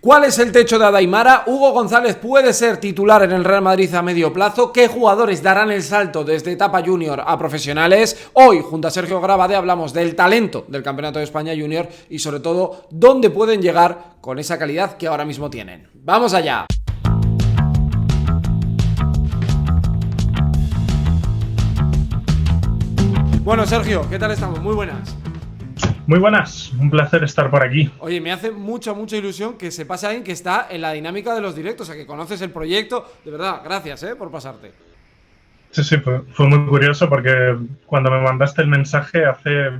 ¿Cuál es el techo de Adaimara? ¿Hugo González puede ser titular en el Real Madrid a medio plazo? ¿Qué jugadores darán el salto desde etapa junior a profesionales? Hoy, junto a Sergio Grabade, hablamos del talento del Campeonato de España Junior y sobre todo, dónde pueden llegar con esa calidad que ahora mismo tienen. ¡Vamos allá! Bueno, Sergio, ¿qué tal estamos? Muy buenas. Muy buenas, un placer estar por aquí. Oye, me hace mucha ilusión que se pase alguien que está en la dinámica de los directos, o sea, que conoces el proyecto. De verdad, gracias, por pasarte. Sí, fue muy curioso porque cuando me mandaste el mensaje hace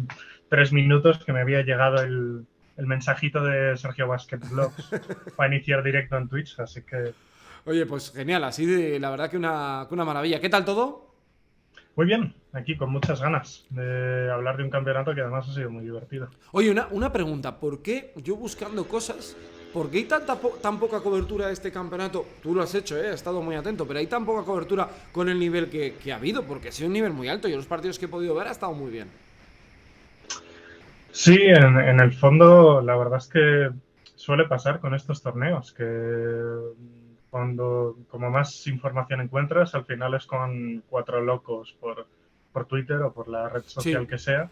3 minutos que me había llegado el mensajito de Sergio Basket Vlogs para iniciar directo en Twitch, así que... Oye, pues genial, así de la verdad que una maravilla. ¿Qué tal todo? Muy bien, aquí con muchas ganas de hablar de un campeonato que además ha sido muy divertido. Oye, una pregunta, ¿por qué yo buscando cosas, por qué hay tan poca cobertura de este campeonato? Tú lo has hecho, has estado muy atento, pero hay tan poca cobertura con el nivel que ha habido, porque ha sido un nivel muy alto y los partidos que he podido ver ha estado muy bien. Sí, en el fondo la verdad es que suele pasar con estos torneos, que cuando como más información encuentras, al final es con 4 locos por Twitter o por la red social Sí. que sea,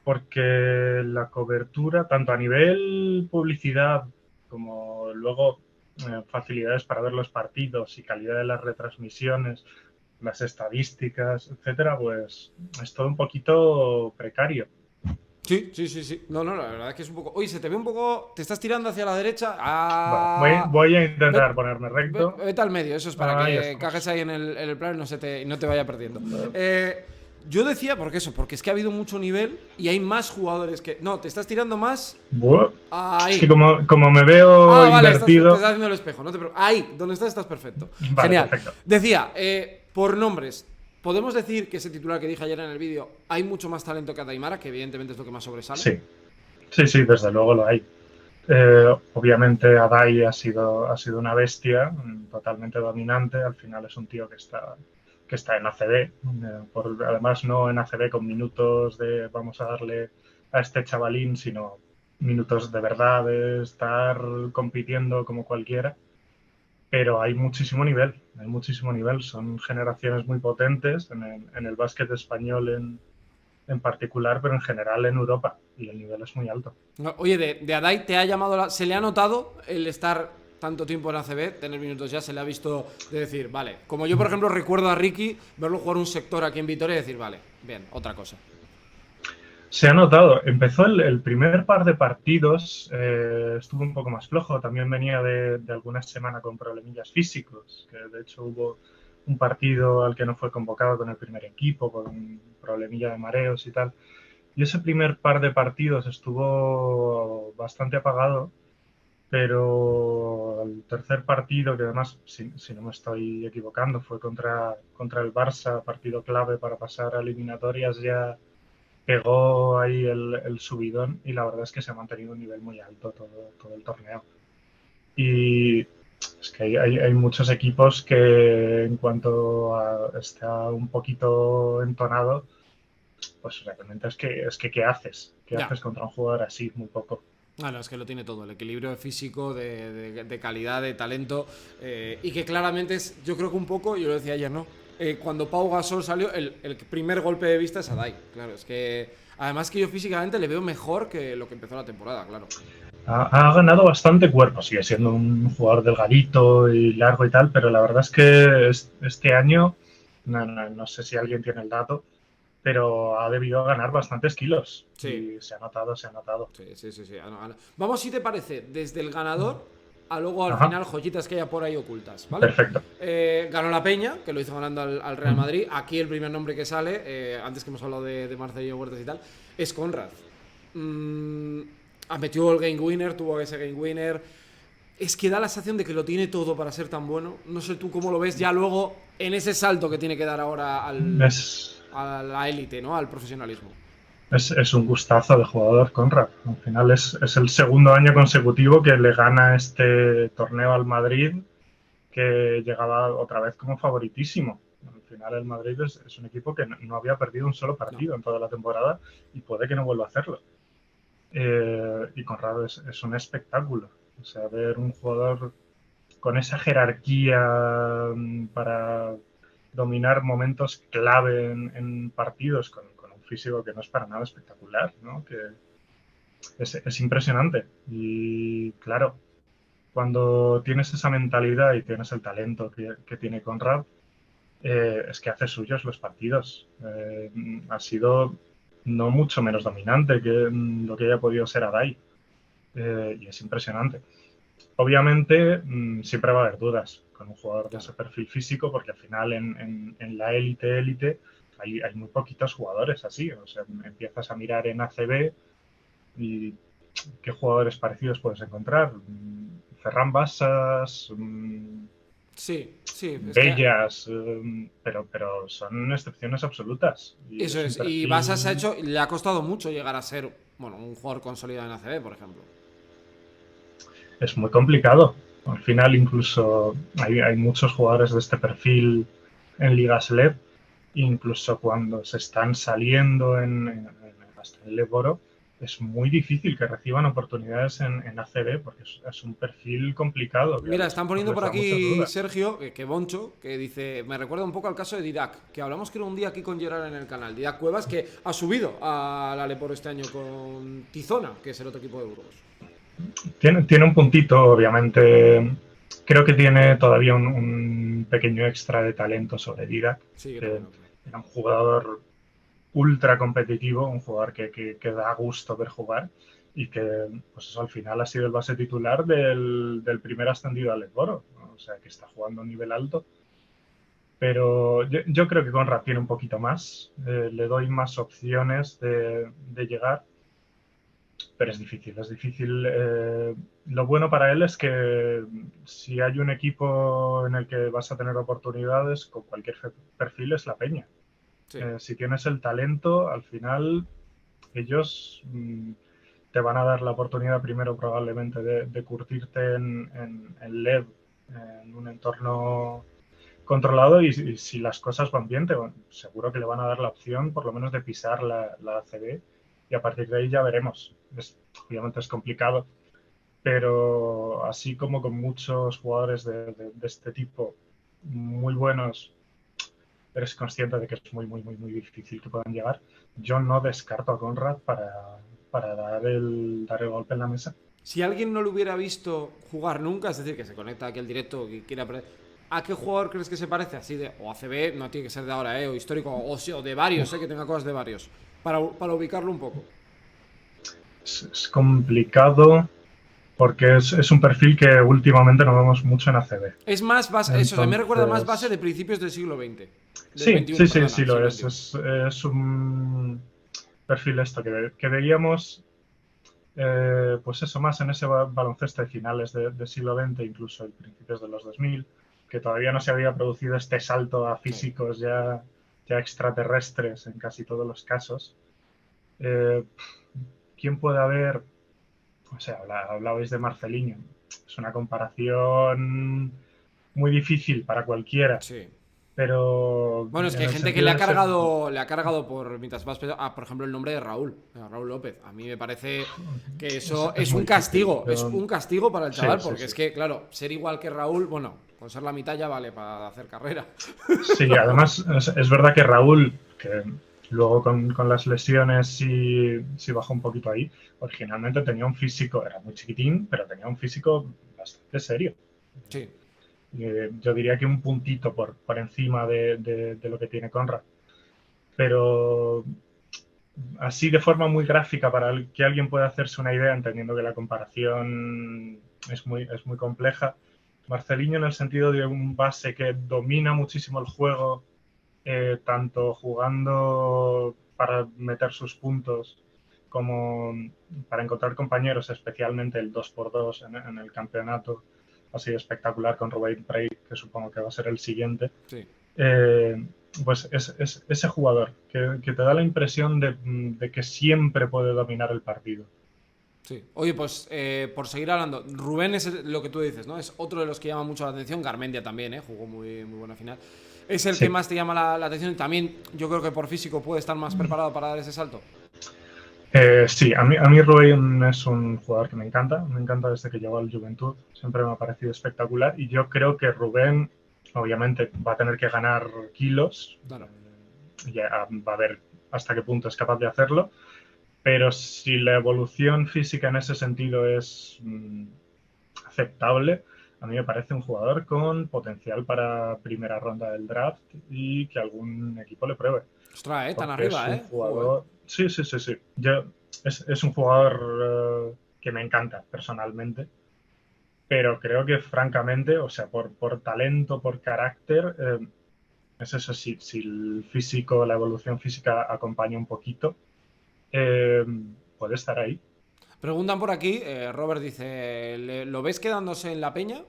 porque la cobertura, tanto a nivel publicidad como luego facilidades para ver los partidos y calidad de las retransmisiones, las estadísticas, etcétera, pues es todo un poquito precario. Sí. No, la verdad es que es un poco... Oye, se te ve un poco... ¿Te estás tirando hacia la derecha? Bueno, Ah... voy a intentar ponerme recto. Vete al medio, eso es para Ahí que cajes estamos. ahí en el plano y no te vaya perdiendo. Yo decía, porque es que ha habido mucho nivel y hay más jugadores que... No, te estás tirando más... Buah. Es que Ahí. como me veo Vale, te invertido... estás haciendo el espejo, no te preocupes. Ahí, donde estás perfecto. Vale, Genial. perfecto. Decía, por nombres, podemos decir que ese titular que dije ayer en el vídeo, hay mucho más talento que Adaimara, que evidentemente es lo que más sobresale. Sí, desde luego lo hay. Obviamente Adai ha sido una bestia, totalmente dominante. Al final es un tío que está en ACB. Además no en ACB con minutos de vamos a darle a este chavalín, sino minutos de verdad, de estar compitiendo como cualquiera. Pero hay muchísimo nivel. Son generaciones muy potentes en el básquet español en particular, pero en general en Europa. Y el nivel es muy alto. Oye, de Adai te ha llamado se le ha notado el estar tanto tiempo en ACB, tener minutos ya, se le ha visto de decir, vale, como yo por ejemplo recuerdo a Ricky verlo jugar un sector aquí en Vitoria y decir, vale, bien, otra cosa. Se ha notado, empezó el primer par de partidos, estuvo un poco más flojo, también venía de alguna semana con problemillas físicos, que de hecho hubo un partido al que no fue convocado con el primer equipo, con un problemilla de mareos y tal. Y ese primer par de partidos estuvo bastante apagado, pero el tercer partido, que además, si no me estoy equivocando, fue contra el Barça, partido clave para pasar a eliminatorias, ya pegó ahí el subidón y la verdad es que se ha mantenido un nivel muy alto todo el torneo. Y es que hay muchos equipos que en cuanto está un poquito entonado, pues realmente es que ¿qué haces? ¿Qué Ya. haces contra un jugador así? Muy poco. Bueno, es que lo tiene todo, el equilibrio físico, de calidad, de talento, y que claramente es, yo creo que un poco, yo lo decía ayer, ¿no? Cuando Pau Gasol salió, el primer golpe de vista es Adai, claro, es que además que yo físicamente le veo mejor que lo que empezó la temporada, claro. Ha ganado bastante cuerpo, sigue siendo un jugador delgadito y largo y tal, pero la verdad es que este año, no sé si alguien tiene el dato, pero ha debido ganar bastantes kilos Sí, y se ha notado, se ha notado. sí. Vamos, si te parece, desde el ganador a luego al Ajá, final joyitas que haya por ahí ocultas, ¿vale? perfecto. Ganó la Peña, que lo hizo ganando al Real Madrid. Aquí el primer nombre que sale, antes que hemos hablado de Marcelino Huertas y tal, es Conrad. Metió el game winner, tuvo ese game winner. Es que da la sensación de que lo tiene todo para ser tan bueno. No sé tú cómo lo ves ya luego en ese salto que tiene que dar ahora Es, a la élite, ¿no? Al profesionalismo. es un gustazo de jugador, Conrad. Al final es el segundo año consecutivo que le gana este torneo al Madrid, que llegaba otra vez como favoritísimo. Al final el Madrid es un equipo que no había perdido un solo No. partido en toda la temporada y puede que no vuelva a hacerlo. Y Conrad es un espectáculo. O sea, ver un jugador con esa jerarquía para dominar momentos clave en partidos con un físico que no es para nada espectacular, ¿no? Que es impresionante. Y claro, cuando tienes esa mentalidad y tienes el talento que tiene Conrad, es que hace suyos los partidos. Ha sido no mucho menos dominante que lo que haya podido ser Adai. Y es impresionante. Obviamente, siempre va a haber dudas con un jugador de ese perfil físico, porque al final en la élite hay muy poquitos jugadores así. O sea, empiezas a mirar en ACB y qué jugadores parecidos puedes encontrar. Ferran Bassas, Sí, sí, es que Bellas, pero son excepciones absolutas. Y eso es un es. Y Basas perfil. le ha costado mucho llegar a ser, bueno, un jugador consolidado en ACB, por ejemplo. Es muy complicado. Al final, incluso hay muchos jugadores de este perfil en Ligas LEB, incluso cuando se están saliendo hasta en LEB Oro, es muy difícil que reciban oportunidades en ACB porque es un perfil complicado que Mira, están poniendo les por da muchas aquí dudas. Sergio, que Boncho, que dice, me recuerda un poco al caso de Didac, que hablamos creo un día aquí con Gerard en el canal. Didac Cuevas, que ha subido a la Leporo este año con Tizona, que es el otro equipo de Burgos. Tiene un puntito, obviamente. Creo que tiene todavía un pequeño extra de talento sobre Didac, Sí, yo que también lo creo. era un jugador ultra competitivo, un jugador que da gusto ver jugar y que pues eso, al final ha sido el base titular del primer ascendido al Leboro, ¿no? O sea que está jugando a un nivel alto. Pero yo creo que Conrad tiene un poquito más, le doy más opciones de llegar, pero es difícil, es difícil. Lo bueno para él es que si hay un equipo en el que vas a tener oportunidades, con cualquier perfil es la peña. Sí. Si tienes el talento, al final ellos te van a dar la oportunidad primero probablemente de curtirte en LED, en un entorno controlado y si las cosas van bien, seguro que le van a dar la opción por lo menos de pisar la ACB y a partir de ahí ya veremos. Obviamente es complicado, pero así como con muchos jugadores de este tipo muy buenos, eres consciente de que es muy difícil que puedan llegar. Yo no descarto a Conrad para dar el golpe en la mesa. Si alguien no lo hubiera visto jugar nunca, es decir, que se conecta aquí al directo, que quiere aprender, ¿a qué jugador crees que se parece? Así de, o ACB, no tiene que ser de ahora, o histórico, o de varios, Uf, que tenga cosas de varios, para ubicarlo un poco. es complicado porque es un perfil que últimamente no vemos mucho en ACB. Es más base, eso, me recuerda más base Entonces, de principios del siglo XX. Del sí, XXI, sí perdona, lo siglo es. XXI. Es un perfil esto que veíamos, pues eso, más en ese baloncesto de finales de siglo XX, incluso en principios de los 2000, que todavía no se había producido este salto a Sí. físicos ya extraterrestres en casi todos los casos. Eh, ¿Quién puede haber? O sea, hablabais de Marcelinho. Es una comparación muy difícil para cualquiera, Sí. pero Bueno, es que en hay el gente que sentido de ser. le ha cargado por mientras más por ejemplo, el nombre de Raúl, Raúl López. A mí me parece que eso Es es muy difícil. es un castigo para el Sí, chaval, sí, porque sí. es que, claro, ser igual que Raúl, bueno, con ser la mitad ya vale para hacer carrera. Sí, además es verdad que Raúl, que luego con las lesiones sí bajó un poquito ahí, originalmente tenía un físico, era muy chiquitín, pero tenía un físico bastante serio. Sí, Yo diría que un puntito por encima de lo que tiene Conrad. Pero así de forma muy gráfica para que alguien pueda hacerse una idea, entendiendo que la comparación es muy compleja. Marcelinho en el sentido de un base que domina muchísimo el juego, tanto jugando para meter sus puntos como para encontrar compañeros, especialmente el 2x2 en el campeonato. Ha sido espectacular con Rubén Prey, que supongo que va a ser el siguiente. sí. Eh, pues es ese jugador que te da la impresión de que siempre puede dominar el partido. Sí. Oye, pues por seguir hablando, Rubén es lo que tú dices, ¿no? Es otro de los que llama mucho la atención. Garmendia también, ¿eh? Jugó muy buena final. ¿Es el que Sí. más te llama la atención? Y también yo creo que por físico puede estar más preparado para dar ese salto. Sí, a mí Rubén es un jugador que me encanta desde que llegó al Juventud, siempre me ha parecido espectacular y yo creo que Rubén obviamente va a tener que ganar kilos, Claro. ya va a ver hasta qué punto es capaz de hacerlo, pero si la evolución física en ese sentido es aceptable, a mí me parece un jugador con potencial para primera ronda del draft y que algún equipo le pruebe Ostras, tan porque es arriba, un Joder. jugador. Sí, sí, sí, sí. Es un jugador que me encanta personalmente, pero creo que francamente, o sea, por talento, por carácter, es eso, si el físico, la evolución física acompaña un poquito, eh, puede estar ahí. Preguntan por aquí, Robert dice, ¿lo ves quedándose en la peña?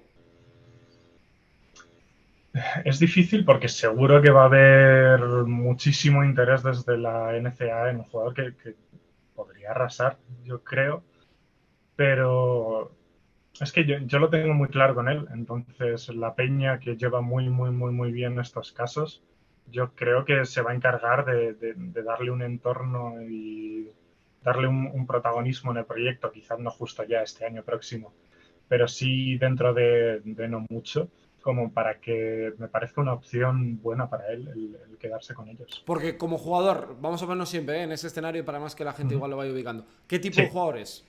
Es difícil porque seguro que va a haber muchísimo interés desde la NCAA en un jugador que podría arrasar, yo creo, pero es que yo lo tengo muy claro con él. Entonces, la peña que lleva muy, muy, muy, muy bien estos casos, yo creo que se va a encargar de darle un entorno y darle un protagonismo en el proyecto, quizás no justo ya este año próximo, pero sí dentro de no mucho, como para que me parezca una opción buena para él el quedarse con ellos. Porque como jugador, vamos a vernos siempre en ese escenario para más que la gente Ujú. igual lo vaya ubicando. ¿Qué tipo de Sí, jugador es?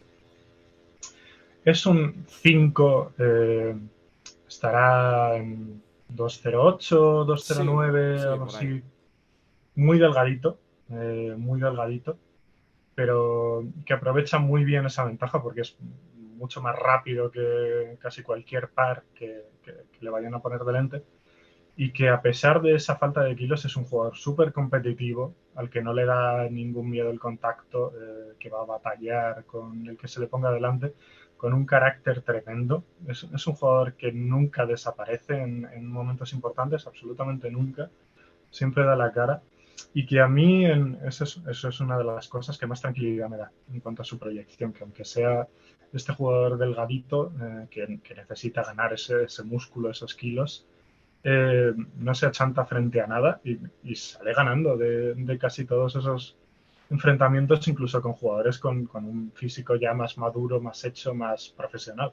es un 5. Estará en 208, Sí, 209, sí, algo por ahí. así, muy delgadito, pero que aprovecha muy bien esa ventaja porque es mucho más rápido que casi cualquier par que le vayan a poner delante y que a pesar de esa falta de kilos es un jugador súper competitivo, al que no le da ningún miedo el contacto, que va a batallar con el que se le ponga delante, con un carácter tremendo. Es un jugador que nunca desaparece en momentos importantes, absolutamente nunca, siempre da la cara y que a mí eso es una de las cosas que más tranquilidad me da en cuanto a su proyección, que aunque sea este jugador delgadito que necesita ganar ese músculo, esos kilos, no se achanta frente a nada y sale ganando de casi todos esos enfrentamientos, incluso con jugadores con un físico ya más maduro, más hecho, más profesional.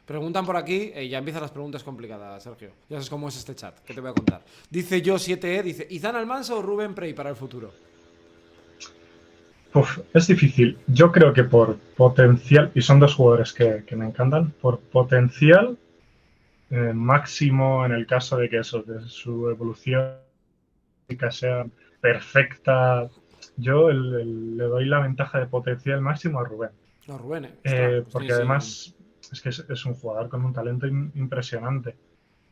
Preguntan por aquí, ya empiezan las preguntas complicadas, Sergio. Ya sabes cómo es este chat, que te voy a contar. Dice yo 7E, dice, ¿Izan Almansa o Rubén Prey para el futuro? Uf, es difícil. Yo creo que por potencial, y son dos jugadores que me encantan, por potencial máximo en el caso de que eso, de su evolución sea perfecta, yo le doy la ventaja de potencial máximo a Rubén. No, Rubén, ostras, pues Porque tienes sí. además es que es un jugador con un talento impresionante.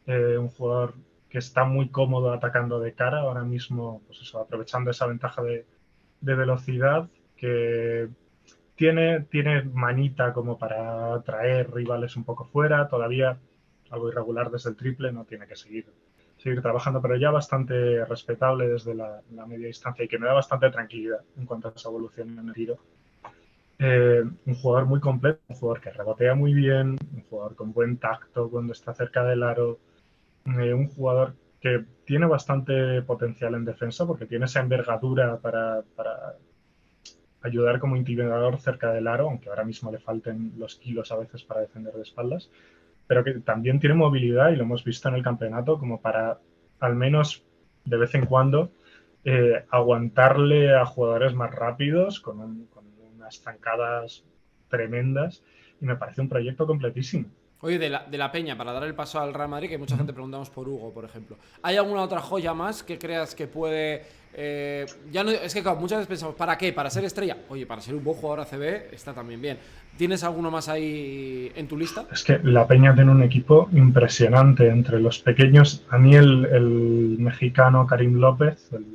Un jugador que está muy cómodo atacando de cara ahora mismo, pues eso, aprovechando esa ventaja de velocidad que tiene manita como para traer rivales un poco fuera, todavía algo irregular desde el triple, no tiene que seguir trabajando, pero ya bastante respetable desde la media distancia y que me da bastante tranquilidad en cuanto a esa evolución en el tiro. Un jugador muy completo, un jugador que rebotea muy bien, un jugador con buen tacto cuando está cerca del aro, un jugador que tiene bastante potencial en defensa porque tiene esa envergadura para ayudar como intimidador cerca del aro, aunque ahora mismo le falten los kilos a veces para defender de espaldas, pero que también tiene movilidad y lo hemos visto en el campeonato como para al menos de vez en cuando aguantarle a jugadores más rápidos con unas zancadas tremendas y me parece un proyecto completísimo. Oye, de la Peña, para dar el paso al Real Madrid, que mucha Uh -huh. gente preguntamos por Hugo, por ejemplo. ¿Hay alguna otra joya más que creas que puede... ya no, es que claro, muchas veces pensamos, ¿para qué? ¿Para ser estrella? Oye, para ser un buen jugador ACB está también bien. ¿Tienes alguno más ahí en tu lista? Es que la Peña tiene un equipo impresionante entre los pequeños. A mí el mexicano Karim López, el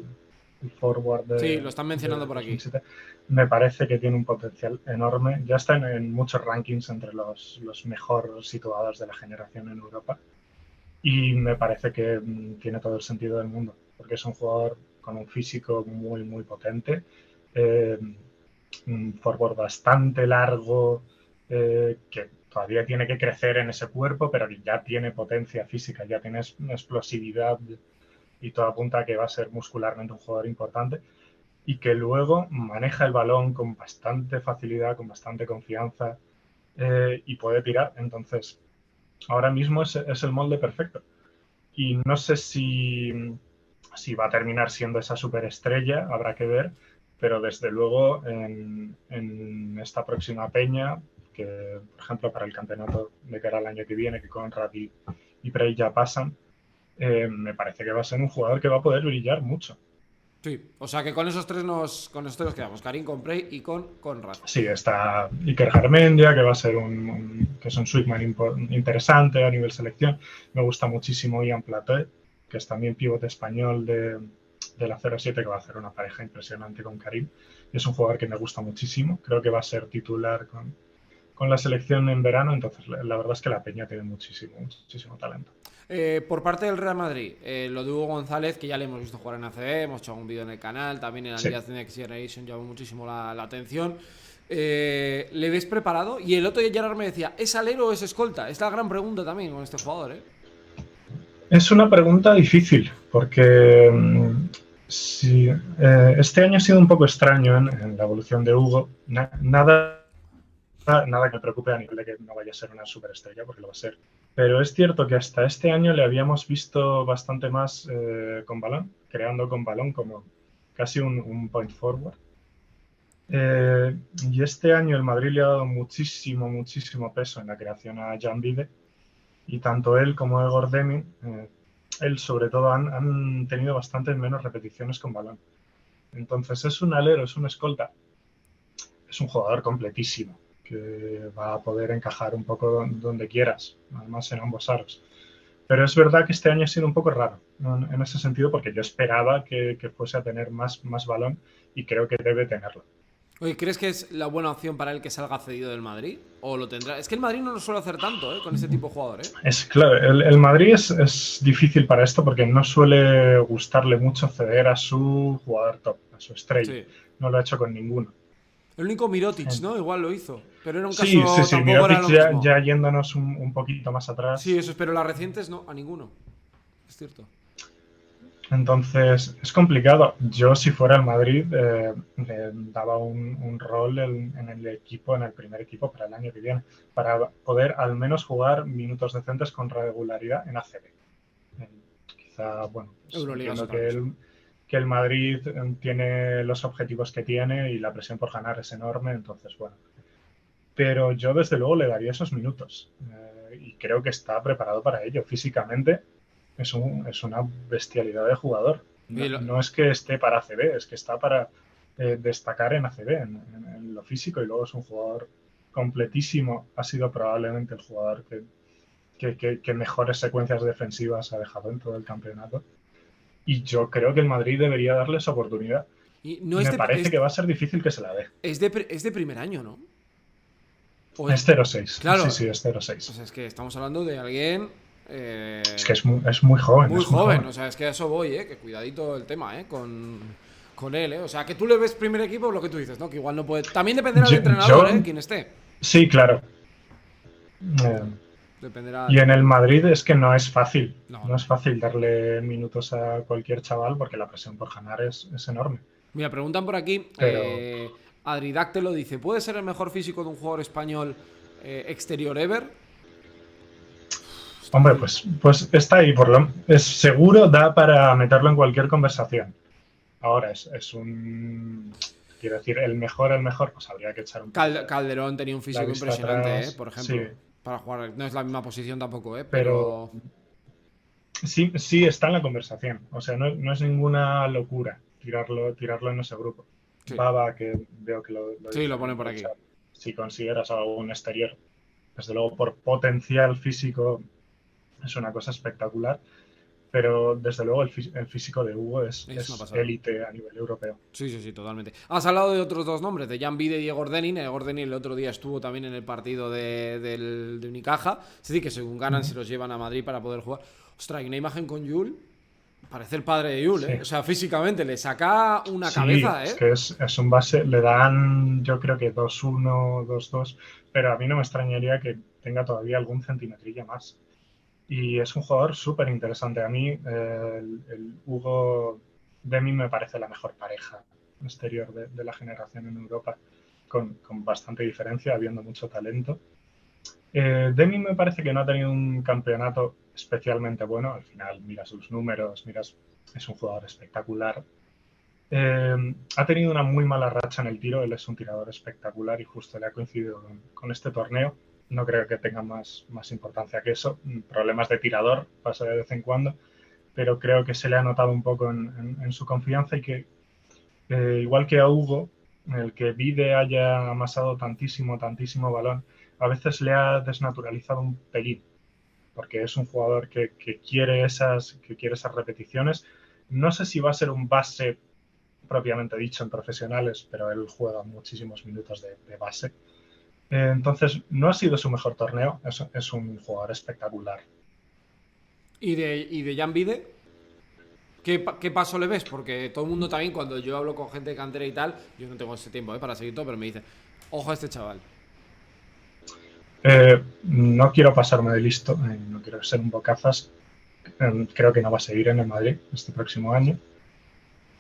forward Sí, lo de, están mencionando de por aquí. 2007, me parece que tiene un potencial enorme. Ya está en muchos rankings entre los mejor situados de la generación en Europa. Y me parece que tiene todo el sentido del mundo, porque es un jugador con un físico muy, muy potente, eh, un forward bastante largo, que todavía tiene que crecer en ese cuerpo, pero que ya tiene potencia física, ya tiene explosividad y todo apunta a que va a ser muscularmente un jugador importante. y que luego maneja el balón con bastante facilidad, con bastante confianza y puede tirar. Entonces, ahora mismo es el molde perfecto. Y no sé si va a terminar siendo esa superestrella, habrá que ver, pero desde luego en esta próxima peña, que por ejemplo para el campeonato de cara al año que viene, que Conrad y Prey ya pasan, me parece que va a ser un jugador que va a poder brillar mucho. Sí, o sea que con esos tres nos quedamos. Karim con Prey y con Conrad. Sí, está Iker Garmendia, que va a ser que es un swingman interesante a nivel selección. Me gusta muchísimo Ian Platé, que es también pivote español de la 07, que va a hacer una pareja impresionante con Karim. Y es un jugador que me gusta muchísimo. Creo que va a ser titular con la selección en verano. Entonces, la verdad es que la Peña tiene muchísimo, muchísimo talento. Por parte del Real Madrid, lo de Hugo González, que ya le hemos visto jugar en ACB, hemos hecho un vídeo en el canal, también en la Sí. Liga Next Generation llamó muchísimo la atención. ¿Le ves preparado? Y el otro día Gerard me decía, ¿es alero o es escolta? Es la gran pregunta también con este jugador, ¿eh? Es una pregunta difícil, porque si, este año ha sido un poco extraño en la evolución de Hugo. Nada que me preocupe a nivel de que no vaya a ser una superestrella, porque lo va a ser. Pero es cierto que hasta este año le habíamos visto bastante más con balón, creando con balón como casi un point forward. Y este año el Madrid le ha dado muchísimo, muchísimo peso en la creación a Jan Vide, y tanto él como Egor Demin, él sobre todo, han tenido bastantes menos repeticiones con balón. Entonces es un alero, es un escolta, es un jugador completísimo, que va a poder encajar un poco donde quieras, además en ambos aros. Pero es verdad que este año ha sido un poco raro, ¿no? En ese sentido, porque yo esperaba que fuese a tener más balón, y creo que debe tenerlo. Oye, ¿crees que es la buena opción para él que salga cedido del Madrid? ¿O lo tendrá? Es que el Madrid no lo suele hacer tanto, ¿eh? Con este tipo de jugador, ¿eh? Es claro, el Madrid es difícil para esto, porque no suele gustarle mucho ceder a su jugador top, a su estrella. Sí. No lo ha hecho con ninguno. El único Mirotic, ¿no? Igual lo hizo. Pero era un Sí, sí, caso, sí. tampoco era Mirotic lo ya mismo. yéndonos un poquito más Sí, atrás. eso es, pero las recientes no, a ninguno. Es cierto. Entonces, es complicado. Yo, si fuera el Madrid, le daba un rol en el equipo, en el primer equipo para el año que viene, para poder al menos jugar minutos decentes con regularidad en ACB. Quizá, bueno, pues Euroliga es entiendo otra cosa. que el Madrid tiene los objetivos que tiene y la presión por ganar es enorme, entonces, bueno. Pero yo, desde luego, le daría esos minutos y creo que está preparado para ello. Físicamente es una bestialidad de jugador. Oye, No es que esté para ACB, es que está para destacar en ACB, en lo físico, y luego es un jugador completísimo. Ha sido probablemente el jugador que mejores secuencias defensivas ha dejado en todo el campeonato. Y yo creo que el Madrid debería darle esa oportunidad. y no Me parece que va a ser difícil que se la dé. es de primer año, ¿no? O es- Es 0-6. Sí, claro, sí, es o 0-6. sea, es que estamos hablando de alguien Es que es muy joven, muy es muy joven. joven. O sea, es que a eso voy, ¿eh? Que cuidadito el tema, ¿eh? Con él, ¿eh? O sea, que tú le ves primer equipo, lo que tú dices, ¿no? Que igual no puede. También dependerá del entrenador, ¿eh? Quien esté. Sí, claro. Eh, Dependerá y del en el entrenador. Madrid es que no es fácil. No, No no, es no. fácil darle minutos a cualquier chaval, porque la presión por ganar es enorme. Mira, preguntan por aquí. Pero, Adridáctelo dice: ¿puede ser el mejor físico de un jugador español exterior ever? Está hombre, ahí. pues está ahí. Es seguro, da para meterlo en cualquier conversación. Ahora es un. Quiero decir, el mejor, pues habría que echar un poquito Calderón tenía un la físico vista impresionante, atrás. por Sí, ejemplo. Para jugar. No es la misma posición tampoco, pero pero. sí, sí está en la conversación. O sea, no es ninguna locura tirarlo en ese grupo. Sí. Baba, que veo que lo Sí, dicen lo en ponen por el aquí. chat, si consideras algún exterior, desde luego por potencial físico es una cosa espectacular, pero desde luego el físico de Hugo Es una es pasada. élite a nivel europeo. Sí, sí, sí, totalmente. Has hablado de otros dos nombres, de Jan Vide y Egor Denin. Egor Denin el otro día estuvo también en el partido de Unicaja. Es decir, que según ganan se los llevan a Madrid para poder jugar. Ostras, hay una imagen con Yul. Parece el padre de Yul, ¿eh? Sí, O sea, físicamente le saca una sí, cabeza, es ¿eh? que es un base, le dan yo creo que 2-1, 2-2, pero a mí no me extrañaría que tenga todavía algún centimetrillo más. Y es un jugador súper interesante. A mí el Hugo Demi me parece la mejor pareja exterior de la generación en Europa con bastante diferencia, habiendo mucho talento. Demi me parece que no ha tenido un campeonato especialmente bueno. Al final, mira sus números, es un jugador espectacular. Ha tenido una muy mala racha en el tiro. Él es un tirador espectacular y justo le ha coincidido con este torneo. No creo que tenga más importancia que eso. Problemas de tirador pasa de vez en cuando, pero creo que se le ha notado un poco en su confianza y que, igual que a Hugo, el que Vide haya amasado tantísimo balón, a veces le ha desnaturalizado un pelín, porque es un jugador que quiere esas repeticiones. No sé si va a ser un base propiamente dicho en profesionales, pero él juega muchísimos minutos de base. Entonces, no ha sido su mejor torneo, es un jugador espectacular. ¿Y de Jan Vide? ¿Qué paso le ves? Porque todo el mundo también, cuando yo hablo con gente de cantera y tal, yo no tengo ese tiempo para seguir todo, pero me dice, ojo a este chaval. No quiero pasarme de listo, no quiero ser un bocazas. Creo que no va a seguir en el Madrid este próximo año.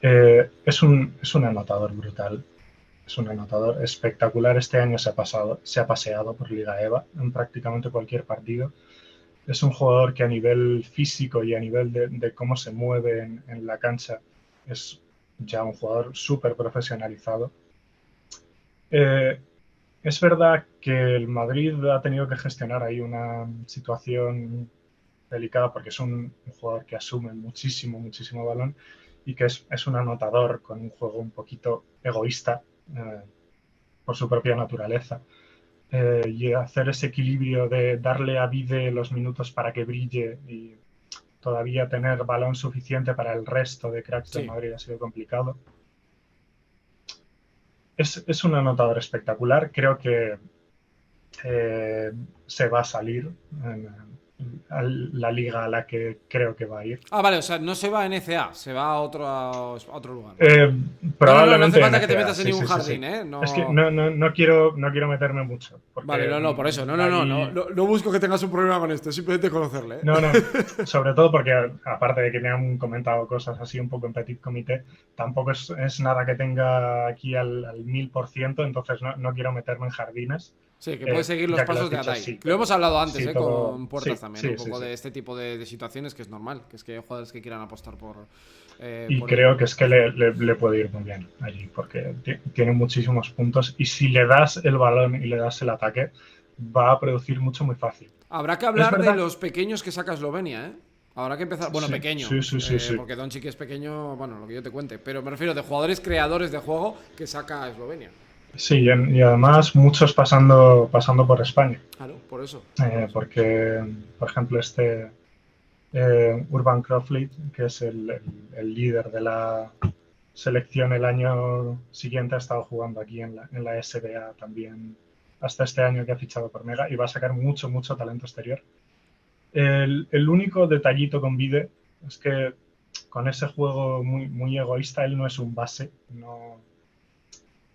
Es un anotador brutal, es un anotador espectacular. Este año se ha paseado por Liga EVA en prácticamente cualquier partido. Es un jugador que a nivel físico y a nivel de cómo se mueve en la cancha es ya un jugador súper profesionalizado. Es verdad que el Madrid ha tenido que gestionar ahí una situación delicada porque es un jugador que asume muchísimo balón y que es un anotador con un juego un poquito egoísta por su propia naturaleza. Y hacer ese equilibrio de darle a Vide los minutos para que brille y todavía tener balón suficiente para el resto de cracks del Madrid ha sido complicado. Es un anotador espectacular. Creo que se va a salir a la liga a la que creo que va a ir. Ah, vale, o sea, no se va a NCA, se va a otro lugar. Probablemente no hace falta NCA, que te metas en sí, ningún sí, jardín, sí. ¿eh? No... Es que no quiero meterme mucho. Vale, no, por eso. No busco que tengas un problema con esto, simplemente conocerle. ¿eh? No, sobre todo porque, aparte de que me han comentado cosas así un poco en petit comité, tampoco es nada que tenga aquí al 1000%, entonces no quiero meterme en jardines. Sí, que puedes seguir los pasos de Adai. Sí, lo hemos hablado antes, sí, con Puertas también, sí, un poco de este tipo de situaciones, que es normal, que es que hay jugadores que quieran apostar por... y creo que es que le puede ir muy bien allí, porque tiene muchísimos puntos y si le das el balón y le das el ataque, va a producir mucho muy fácil. Habrá que hablar de los pequeños que saca Eslovenia, ¿eh? Habrá que empezar... Bueno, pequeño. Sí. Porque Doncic es pequeño, bueno, lo que yo te cuente. Pero me refiero de jugadores creadores de juego que saca Eslovenia. Sí, y además muchos pasando por España. Claro, por eso. Porque, por ejemplo, Urban Crowley, que es el líder de la selección el año siguiente, ha estado jugando aquí en la SBA también hasta este año, que ha fichado por Mega y va a sacar mucho talento exterior. El único detallito con Vide es que con ese juego muy egoísta, él no es un base,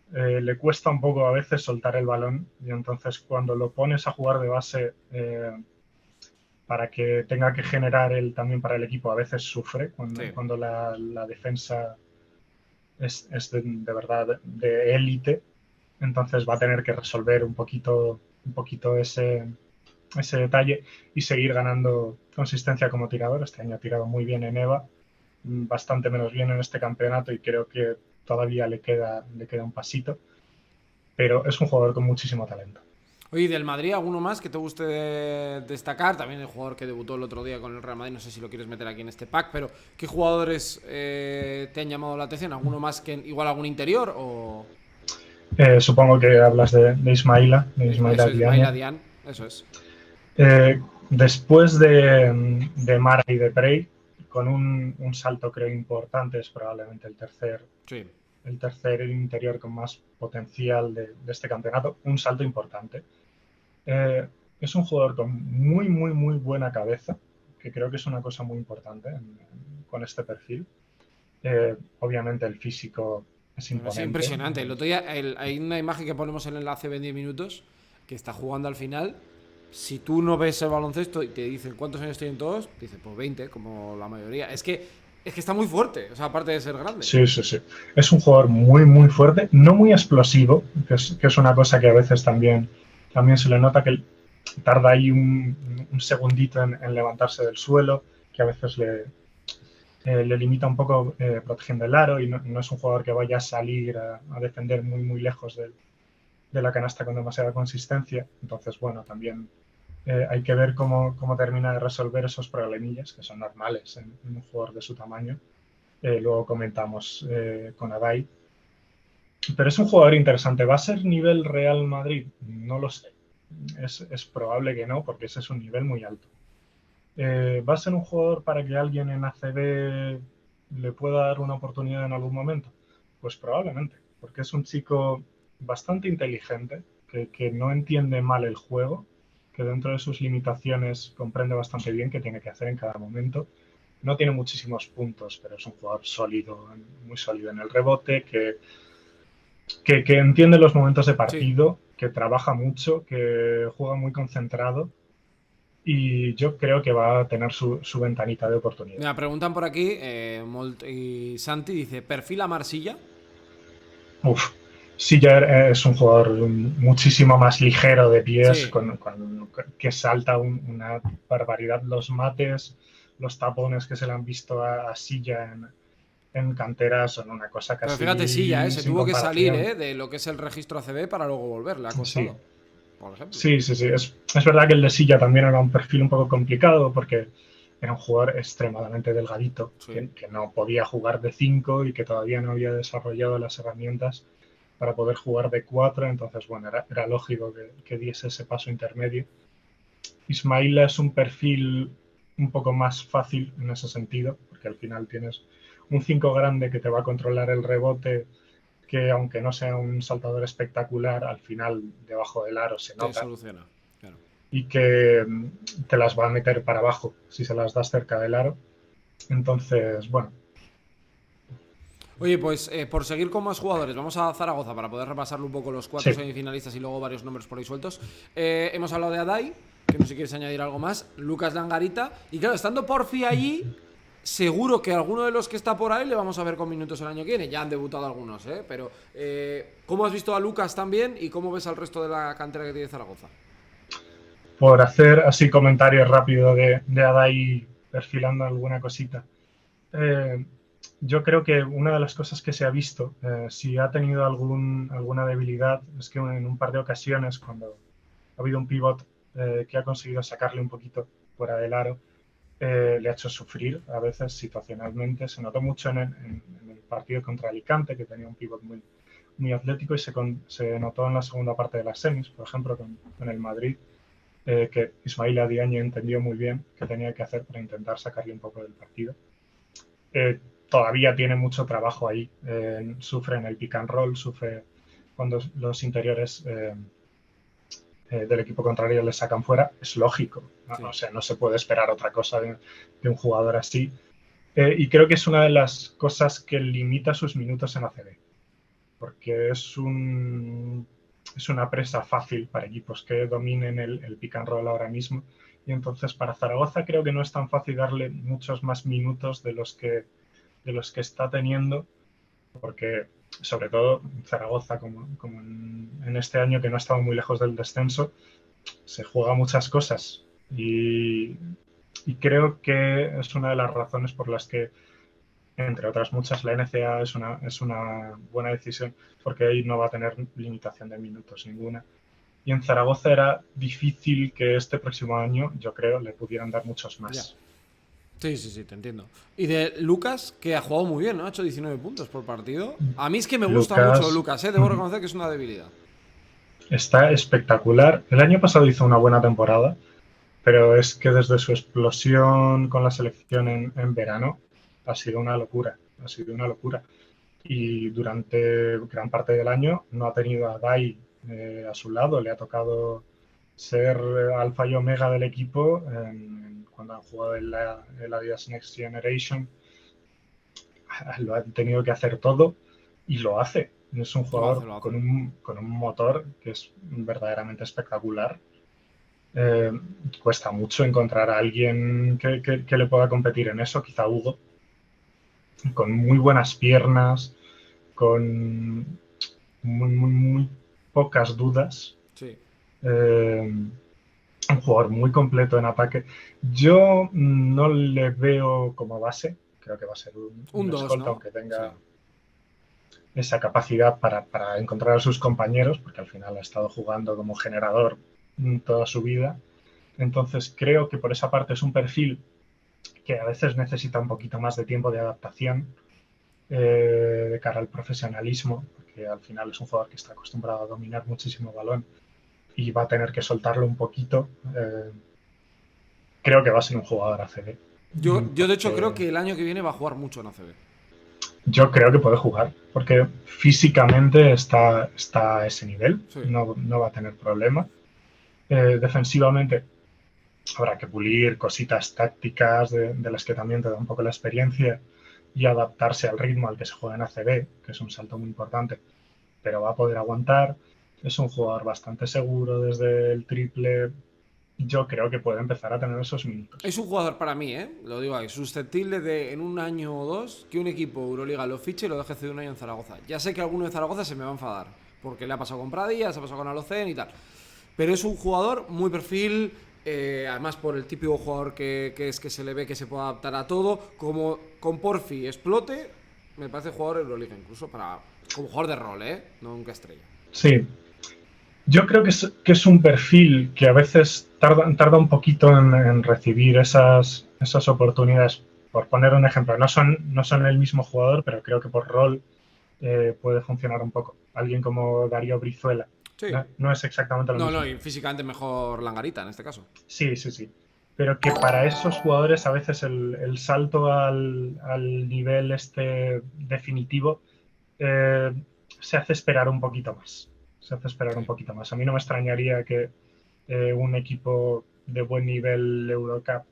le cuesta un poco a veces soltar el balón y entonces cuando lo pones a jugar de base para que tenga que generar él también para el equipo, a veces sufre cuando la defensa es de verdad de élite, entonces va a tener que resolver un poquito ese detalle y seguir ganando consistencia como tirador. Este año ha tirado muy bien en EVA, bastante menos bien en este campeonato y creo que todavía le queda un pasito, pero es un jugador con muchísimo talento. Oye, del Madrid, ¿alguno más que te guste destacar? También el jugador que debutó el otro día con el Real Madrid, no sé si lo quieres meter aquí en este pack, pero ¿qué jugadores te han llamado la atención? ¿Alguno más que igual algún interior o...? Supongo que hablas de Ismaila Diagne, eso es. Después de Mara y de Prey, con un salto creo importante, es probablemente el tercer interior con más potencial de este campeonato, un salto importante. Es un jugador con muy buena cabeza, que creo que es una cosa muy importante con este perfil. Obviamente el físico es imponente. Es impresionante. El otro día hay una imagen que ponemos en el enlace de 10 minutos, que está jugando al final. Si tú no ves el baloncesto y te dicen cuántos años tienen todos, dices pues 20, como la mayoría. Es que Es que está muy fuerte, o sea, aparte de ser grande. Sí, sí, sí. Es un jugador muy, muy fuerte, no muy explosivo, que es una cosa que a veces también se le nota que tarda ahí un segundito en levantarse del suelo, que a veces le limita un poco protegiendo el aro y no es un jugador que vaya a salir a defender muy, muy lejos de la canasta con demasiada consistencia. Entonces, bueno, también hay que ver cómo termina de resolver esos problemillas que son normales en un jugador de su tamaño. Luego comentamos con Adai. Pero es un jugador interesante. ¿Va a ser nivel Real Madrid? No lo sé. Es probable que no, porque ese es un nivel muy alto. ¿Va a ser un jugador para que alguien en ACB le pueda dar una oportunidad en algún momento? Pues probablemente, porque es un chico bastante inteligente, que no entiende mal el juego, que dentro de sus limitaciones comprende bastante bien qué tiene que hacer en cada momento. No tiene muchísimos puntos, pero es un jugador sólido, muy sólido en el rebote, que entiende los momentos de Sí. partido, que trabaja mucho, que juega muy concentrado y yo creo que va a tener su ventanita de oportunidad. Me preguntan por aquí, y Santi dice, ¿perfil a Marsilla? Uf, Siller es un jugador muchísimo más ligero de pies, Sí. que salta una barbaridad. Los mates, los tapones que se le han visto a Silla en cantera son una cosa Pero fíjate, Silla, casi se sin tuvo que salir comparación. de lo que es el registro ACB para luego volver, le ha Sí, costado, por ejemplo. sí, sí, sí. Es verdad que el de Silla también era un perfil un poco complicado porque era un jugador extremadamente delgadito, Sí. que no podía jugar de 5 y que todavía no había desarrollado las herramientas para poder jugar de 4. Entonces, bueno, era lógico que diese ese paso intermedio. Ismaila es un perfil un poco más fácil en ese sentido, porque al final tienes un 5 grande que te va a controlar el rebote, que aunque no sea un saltador espectacular, al final debajo del aro se Te nota soluciona, claro. y que te las va a meter para abajo si se las das cerca del aro. Entonces, bueno. Oye, pues por seguir con más jugadores, vamos a Zaragoza para poder repasarle un poco los cuatro Sí. semifinalistas y luego varios nombres por ahí sueltos. Hemos hablado de Adai, que no sé si quieres añadir algo más, Lucas Langarita, y claro, estando Porfi allí, seguro que alguno de los que está por ahí le vamos a ver con minutos el año que viene. Ya han debutado algunos, pero ¿cómo has visto a Lucas también y cómo ves al resto de la cantera que tiene Zaragoza? Por hacer así comentarios rápido de Adai perfilando alguna cosita. Eh, yo creo que una de las cosas que se ha visto, si ha tenido alguna debilidad, es que en un par de ocasiones, cuando ha habido un pivot que ha conseguido sacarle un poquito fuera del aro, le ha hecho sufrir a veces situacionalmente. Se notó mucho en el partido contra Alicante, que tenía un pivot muy, muy atlético, y se notó en la segunda parte de las semis, por ejemplo, con el Madrid, que Ismaila Diagne entendió muy bien qué tenía que hacer para intentar sacarle un poco del partido. Todavía tiene mucho trabajo ahí. Sufre en el pick and roll, sufre cuando los interiores del equipo contrario le sacan fuera. Es lógico, ¿no? Sí. O sea, no se puede esperar otra cosa de un jugador así. Y creo que es una de las cosas que limita sus minutos en ACB, porque es una presa fácil para equipos que dominen el pick and roll ahora mismo. Y entonces para Zaragoza creo que no es tan fácil darle muchos más minutos de los que está teniendo, porque sobre todo Zaragoza, como en este año que no ha estado muy lejos del descenso, se juega muchas cosas y creo que es una de las razones por las que, entre otras muchas, la NCA es una buena decisión, porque ahí no va a tener limitación de minutos ninguna. Y en Zaragoza era difícil que este próximo año, yo creo, le pudieran dar muchos Ya. más. Sí, sí, sí, te entiendo. Y de Lucas, que ha jugado muy bien, ¿no? Ha hecho 19 puntos por partido. A mí es que me gusta mucho Lucas Lucas, debo reconocer que es una debilidad. está espectacular. El año pasado hizo una buena temporada, pero es que desde su explosión con la selección en verano ha sido una locura, ha sido una locura. Y durante gran parte del año no ha tenido a Dai a su lado, le ha tocado ser alfa y omega del equipo cuando han jugado en la Adidas Next Generation. Lo ha tenido que hacer todo y lo hace. Es un Lo hace, jugador lo hace. con un motor que es verdaderamente espectacular. eh, Cuesta mucho encontrar a alguien que le pueda competir en eso, quizá Hugo. con muy buenas piernas, con muy pocas dudas. Sí. Un jugador muy completo en ataque. Yo no le veo como base, creo que va a ser Un un 2, escolta, ¿no? aunque Sí. tenga esa capacidad para encontrar a sus compañeros, porque al final ha estado jugando como generador toda su vida. Entonces creo que por esa parte es un perfil que a veces necesita un poquito más de tiempo de adaptación de cara al profesionalismo, porque al final es un jugador que está acostumbrado a dominar muchísimo balón y va a tener que soltarlo un poquito. Creo que va a ser un jugador ACB, Yo de hecho creo porque que el año que viene va a jugar mucho en ACB. yo creo que puede jugar, porque físicamente está a ese nivel, Sí. no va a tener problema. Defensivamente habrá que pulir cositas tácticas de las que también te da un poco la experiencia y adaptarse al ritmo al que se juega en ACB, que es un salto muy importante, pero va a poder aguantar. Es un jugador bastante seguro desde el triple. Yo creo que puede empezar a tener esos minutos. Es un jugador para mí, lo digo ahí, susceptible de en un año o dos que un equipo Euroliga lo fiche y lo deje hacer un año en Zaragoza. Ya sé que alguno de Zaragoza se me va a enfadar, porque le ha pasado con Pradilla, se ha pasado con Alocen y tal. Pero es un jugador muy perfil, además por el típico jugador que es que se le ve que se puede adaptar a todo. Como con Porfi explote, me parece jugador Euroliga incluso para como jugador de rol, no nunca estrella. Sí, yo creo que es un perfil que a veces tarda un poquito en recibir esas oportunidades. Por poner un ejemplo, no son el mismo jugador, pero creo que por rol puede funcionar un poco. Alguien como Darío Brizuela. Sí. No es exactamente lo No, mismo. y físicamente mejor Langarita en este caso. Sí, sí, sí. Pero que para esos jugadores a veces el salto al nivel este definitivo eh, se hace esperar un poquito más. Se hace esperar un Sí, poquito más. A mí no me extrañaría que un equipo de buen nivel Eurocup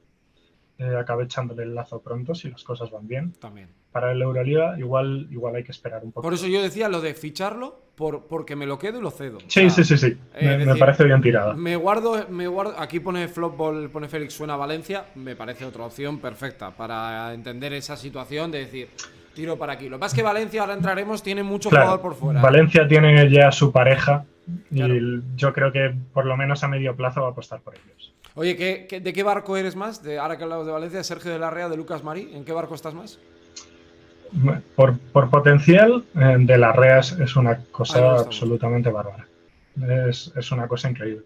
acabe echándole el lazo pronto si las cosas van bien. también. Para el Euroliga igual hay que esperar un Por poquito eso yo más. decía lo de ficharlo porque me lo quedo y lo cedo. O Sí, sí, sea, sí, sí. es Me decir, parece bien tirada. me guardo. Aquí pone Flopball, pone Félix suena a Valencia. Me parece otra opción perfecta para entender esa situación de decir, tiro para aquí. Lo que pasa es que Valencia, ahora entraremos, tiene mucho Claro, jugador por fuera, Valencia tiene ya su pareja y Claro. yo creo que por lo menos a medio plazo va a apostar por ellos. Oye, ¿de qué barco eres más? Ahora que hablamos de Valencia, Sergio de la Rea, de Lucas Marí. ¿En qué barco estás más? Por potencial, de la REA es una A mí me cosa gusta mucho. absolutamente bárbara. Es una cosa increíble.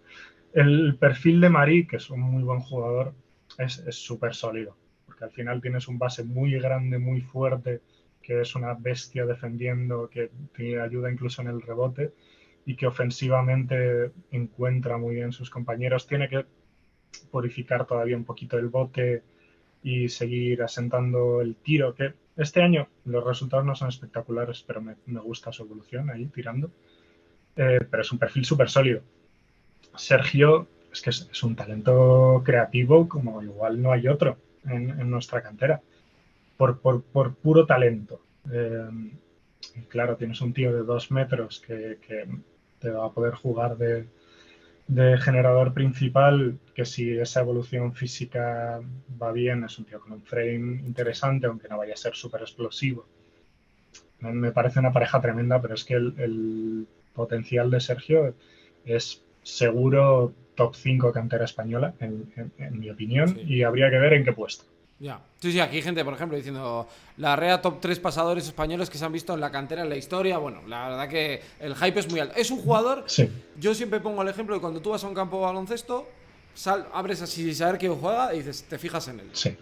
El perfil de Marí, que es un muy buen jugador, es súper sólido, porque al final tienes un base muy grande, muy fuerte, que es una bestia defendiendo, que te ayuda incluso en el rebote y que ofensivamente encuentra muy bien sus compañeros. Tiene que purificar todavía un poquito el bote y seguir asentando el tiro, que este año los resultados no son espectaculares, pero me gusta su evolución ahí tirando. Pero es un perfil súper sólido. Sergio es que es un talento creativo como igual no hay otro en nuestra cantera, por puro talento. Y claro, tienes un tío de 2 metros que te va a poder jugar de generador principal, que si esa evolución física va bien, es un tío con un frame Sí. interesante, aunque no vaya a ser súper explosivo. Me parece una pareja tremenda, pero es que el potencial de Sergio es seguro top 5 cantera española, en mi opinión, Sí. y habría que ver en qué puesto. Ya. Sí, sí, aquí hay gente, por ejemplo, diciendo la REA top 3 pasadores españoles que se han visto en la cantera en la historia. Bueno, la verdad que el hype es muy alto. Es un jugador, Sí, yo siempre pongo el ejemplo de cuando tú vas a un campo de baloncesto, abres así sin saber quién juega y dices, te fijas en él. sí.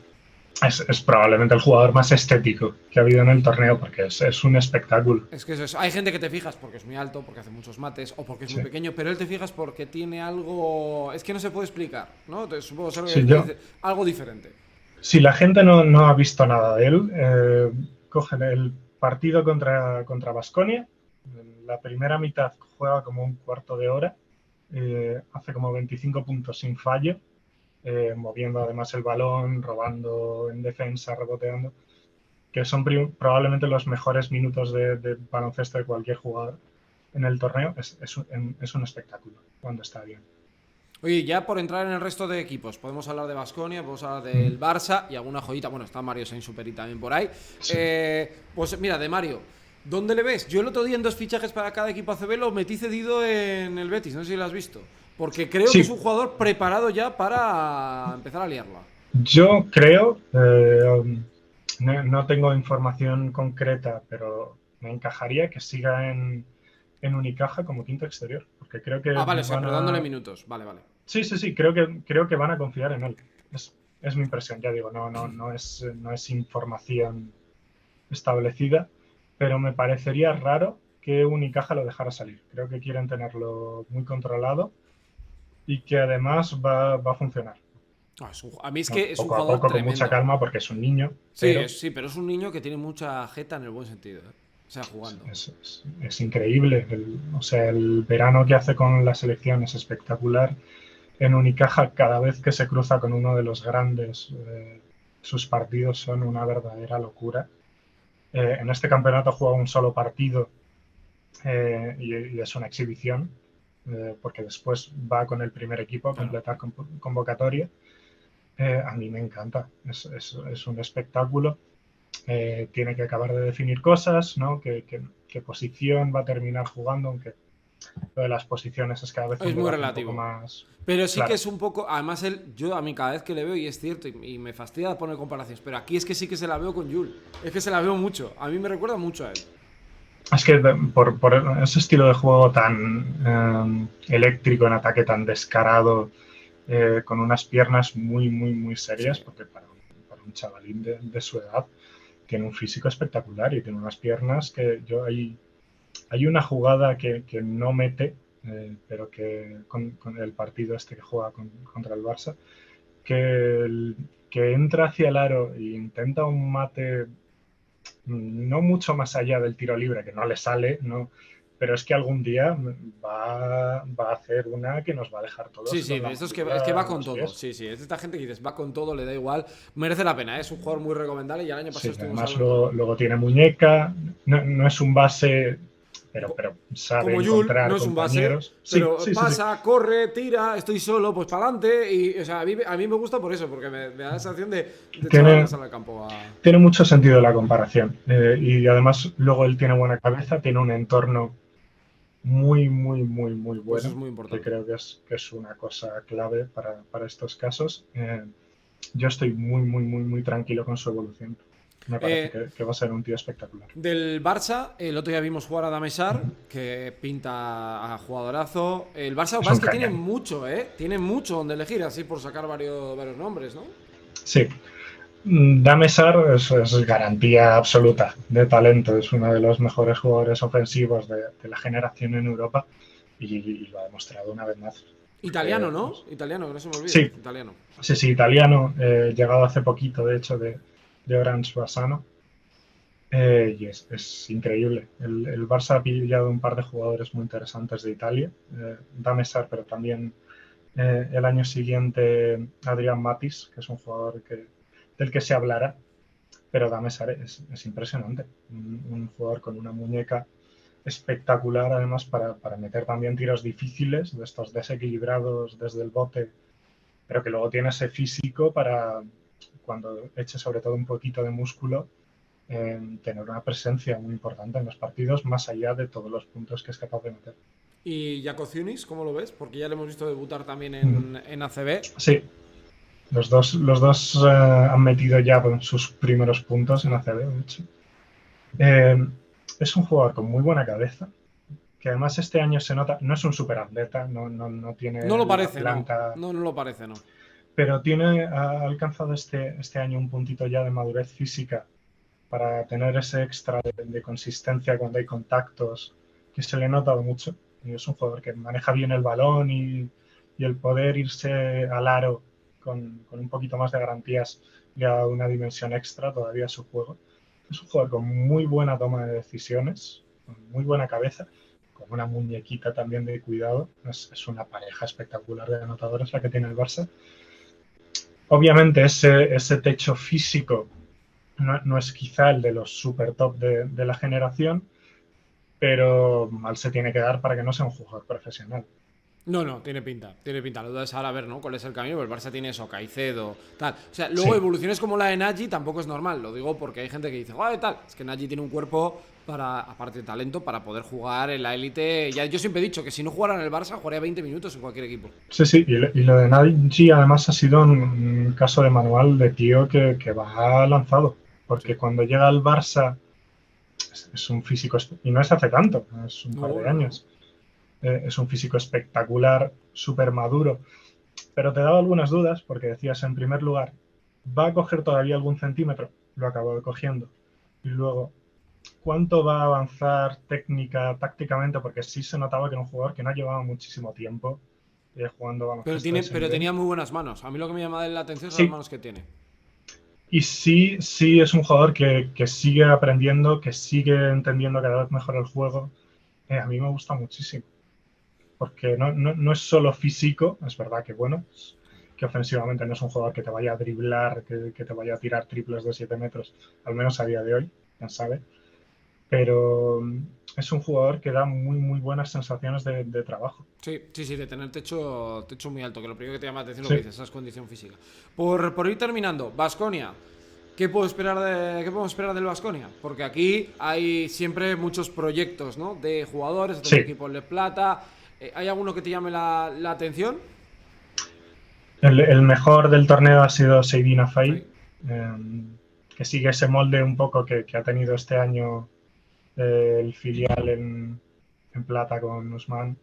Es probablemente el jugador más estético que ha habido en el torneo porque es un espectáculo. Es que eso es. Hay gente que te fijas porque es muy alto, porque hace muchos mates o porque es muy Sí, pequeño, pero él te fijas porque tiene algo. Es que no se puede explicar, ¿no? Entonces, supongo sí que yo, dice algo diferente. si la gente no ha visto nada de él, cogen el partido contra Baskonia. La primera mitad juega como un cuarto de hora, hace como 25 puntos sin fallo, moviendo además el balón, robando en defensa, reboteando, que son probablemente los mejores minutos de baloncesto de cualquier jugador en el torneo. Es un espectáculo cuando está bien. Oye, ya por entrar en el resto de equipos, podemos hablar de Baskonia, podemos hablar del Barça y alguna joyita. Bueno, está Mario Sainz-Superi también por ahí. Sí. Pues mira, de Mario, ¿dónde le ves? Yo el otro día en 2 fichajes para cada equipo ACB lo metí cedido en el Betis, no sé si lo has visto. Porque creo que es Sí, un jugador preparado ya para empezar a liarla. yo creo, no tengo información concreta, pero me encajaría que siga en Unicaja como quinto exterior, porque creo que Ah, vale, o sea, van pero dándole a... minutos. Vale, vale. Sí, sí, sí, creo que van a confiar en él. Es mi impresión, ya digo, no es información establecida, pero me parecería raro que Unicaja lo dejara salir. Creo que quieren tenerlo muy controlado y que además va a funcionar. Ah, a mí es ¿No? que es un Poco a jugador poco, con mucha tremendo. calma, porque es un niño, Sí, pero sí, pero es un niño que tiene mucha jeta en el buen sentido, ¿eh? O sea, jugando. es increíble. O sea, el verano que hace con la selección es espectacular. En Unicaja, cada vez que se cruza con uno de los grandes, sus partidos son una verdadera locura. En este campeonato juega un solo partido y es una exhibición, porque después va con el primer equipo a Claro. completar convocatoria. A mí me encanta, es un espectáculo. Tiene que acabar de definir cosas, ¿no? ¿Qué posición va a terminar jugando? Aunque lo de las posiciones es cada vez un Es muy debate un poco relativo. más Pero sí que claro. es un poco. Además, yo a mí cada vez que le veo, y es cierto, y me fastidia poner comparaciones, pero aquí es que sí que se la veo con Jul. Es que se la veo mucho. A mí me recuerda mucho a él. Es que por ese estilo de juego tan eléctrico en ataque, tan descarado, con unas piernas muy, muy, muy Sí. serias, porque para un chavalín de su edad tiene un físico espectacular y tiene unas piernas que hay una jugada que no mete, pero que con el partido este que juega contra el Barça, que entra hacia el aro e intenta un mate no mucho más allá del tiro libre, que no le sale, no, pero es que algún día va a hacer una que nos va a dejar Sí, todos sí, con la de esto es que va mandíbula en con los todo. pies. Sí, sí, es de esta gente que dices, va con todo, le da igual. Merece la pena, ¿eh? Es un jugador muy recomendable y el año pasado Sí, estuvimos además hablando de él. luego tiene muñeca, no es un base, pero sabe Como Yul, no encontrar es un base, compañeros. Sí, pero sí, sí, sí. pasa, corre, tira, estoy solo, pues para adelante. Y, o sea, a mí me gusta por eso, porque me da la sensación de chaval que Tiene, sale al campo a. tiene mucho sentido la comparación. Y además luego él tiene buena cabeza, tiene un entorno muy, muy, muy, muy Pues eso es bueno, muy que importante. creo que es una cosa clave para estos casos. Yo estoy muy, muy, muy, muy tranquilo con su evolución. Me parece Eh, que va a ser un tío espectacular. Del Barça, el otro día vimos jugar a Damesar, Uh-huh. que pinta a jugadorazo. El Barça, lo que Es pasa es un que tiene cañón. mucho, ¿eh? Tiene mucho donde elegir, así por sacar varios nombres, ¿no? Sí. Damesar es garantía absoluta de talento. Es uno de los mejores jugadores ofensivos de la generación en Europa y lo ha demostrado una vez más. Italiano, Porque, ¿no? Italiano, que no se me olvide. sí, Italiano. sí, sí, italiano, llegado hace poquito, de hecho, de Orange Bassano. Y es increíble. El Barça ha pillado un par de jugadores muy interesantes de Italia, Damesar, pero también el año siguiente Adrián Matis, que es un jugador del que se hablará, pero Damesar es impresionante. Un jugador con una muñeca espectacular, además, para meter también tiros difíciles, de estos desequilibrados desde el bote, pero que luego tiene ese físico para, cuando eche sobre todo un poquito de músculo, tener una presencia muy importante en los partidos, más allá de todos los puntos que es capaz de meter. ¿Y Jaco Ciunis, cómo lo ves? Porque ya le hemos visto debutar también Mm. en ACB. Sí, los dos han metido ya sus primeros puntos Sí. en ACB, de hecho. Eh, es un jugador con muy buena cabeza, que además este año se nota, no es un superatleta, no No tiene lo la parece, no. planta, No, no lo parece, no. pero ha alcanzado este año un puntito ya de madurez física para tener ese extra de consistencia cuando hay contactos, que se le ha notado mucho. Y es un jugador que maneja bien el balón y el poder irse al aro con un poquito más de garantías le ha dado una dimensión extra todavía a su juego. Es un jugador con muy buena toma de decisiones, con muy buena cabeza, con una muñequita también de cuidado. Es una pareja espectacular de anotadores la que tiene el Barça. Obviamente ese techo físico no es quizá el de los super top de la generación, pero mal se tiene que dar para que no sea un jugador profesional. No, tiene pinta, tiene pinta. Lo duda es ahora ver, ¿no? Cuál es el camino, pero el Barça tiene eso, Caicedo, tal. O sea, luego Sí, evoluciones como la de Nagy tampoco es normal. Lo digo porque hay gente que dice, ¡ay, tal! Es que Nagy tiene un cuerpo para, aparte de talento, para poder jugar en la élite. Ya, yo siempre he dicho que si no jugara en el Barça, jugaría 20 minutos en cualquier equipo. sí, sí. Y lo de Nagy además ha sido un caso de manual de tío que va lanzado. Porque Sí. cuando llega al Barça es un físico, y no es hace tanto, es un par No, de no, no. años. Es un físico espectacular, súper maduro. Pero te daba algunas dudas porque decías, en primer lugar, ¿va a coger todavía algún centímetro? Lo acabo cogiendo. Y luego, ¿cuánto va a avanzar técnica, tácticamente? Porque sí se notaba que era un jugador que no llevaba muchísimo tiempo jugando baloncesto a ese Pero nivel. tenía muy buenas manos. A mí lo que me llama la atención son las Sí, manos que tiene. y sí, sí es un jugador que sigue aprendiendo, que sigue entendiendo cada vez mejor el juego. A mí me gusta muchísimo, porque no es solo físico, es verdad que bueno, que ofensivamente no es un jugador que te vaya a driblar, que te vaya a tirar triples de 7 metros, al menos a día de hoy, quién sabe, pero es un jugador que da muy, muy buenas sensaciones de trabajo. Sí, sí, sí, de tener techo muy alto, que lo primero que te llama la atención es lo que Sí, dices, esa es condición física. Por ir terminando, Baskonia, ¿qué podemos esperar del Baskonia? Porque aquí hay siempre muchos proyectos, ¿no? De jugadores, otros sí. equipos de plata. ¿Hay alguno que te llame la atención? El mejor del torneo ha sido Seidina Fay, Sí. eh, que sigue ese molde un poco que ha tenido este año el filial en plata con Usman.